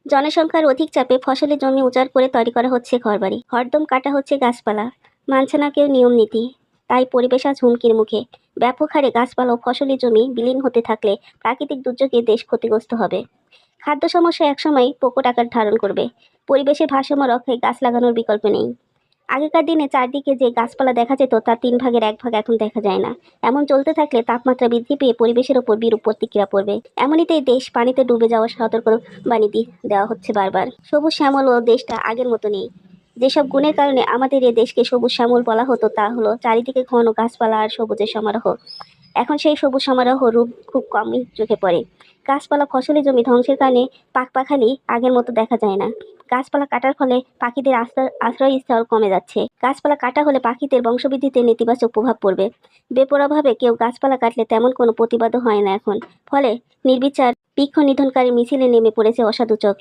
জনসংখ্যার অধিক চাপে ফসলের জমি উজাড় করে তৈরি করা হচ্ছে ঘরবাড়ি, হরদম কাটা হচ্ছে গাছপালা, মানছে না কেউ নিয়ম নীতি। তাই পরিবেশ আজ হুমকির মুখে। ব্যাপক হারে গাছপালা ও ফসলি জমি বিলীন হতে থাকলে প্রাকৃতিক দুর্যোগে দেশ ক্ষতিগ্রস্ত হবে। খাদ্য সমস্যা একসময় প্রকট আকার ধারণ করবে। পরিবেশের ভারসাম্য রক্ষায় গাছ লাগানোর বিকল্প নেই। আগেকার দিনে চারদিকে যে গাছপালা দেখা যেত তার 3 ভাগের 1 ভাগ এখন দেখা যায় না। এমন চলতে থাকলে তাপমাত্রা বৃদ্ধি পেয়ে পরিবেশের ওপর বিরূপ প্রতিক্রিয়া পড়বে। এমনিতেই দেশ পানিতে ডুবে যাওয়ার সতর্কবাণী দেওয়া হচ্ছে বারবার। সবুজ শ্যামল ও দেশটা আগের মতো নেই। যেসব গুণের কারণে আমাদের এ দেশকে সবুজ শ্যামল বলা হতো তা হলো চারিদিকে ঘন গাছপালা আর সবুজের সমারোহ। এখন সেই সবুজ সমারোহ রূপ খুব কমই চোখে পড়ে। গাছপালা ফসলি জমি ধ্বংসের কারণে পাকপাখালি আগের মতো দেখা যায় না। গাছপালা কাটার ফলে পাখিদের আশ্রয়স্থল কমে যাচ্ছে। গাছপালা কাটা হলে পাখিদের বংশবৃদ্ধিতে নেতিবাচক প্রভাব পড়বে। বেপরোয়াভাবে কেউ গাছপালা কাটলে তেমন কোনো প্রতিবাদও হয় না এখন। ফলে নির্বিচার বৃক্ষ নিধনকারী মিছিলে নেমে পড়েছে অসাধু চক্র।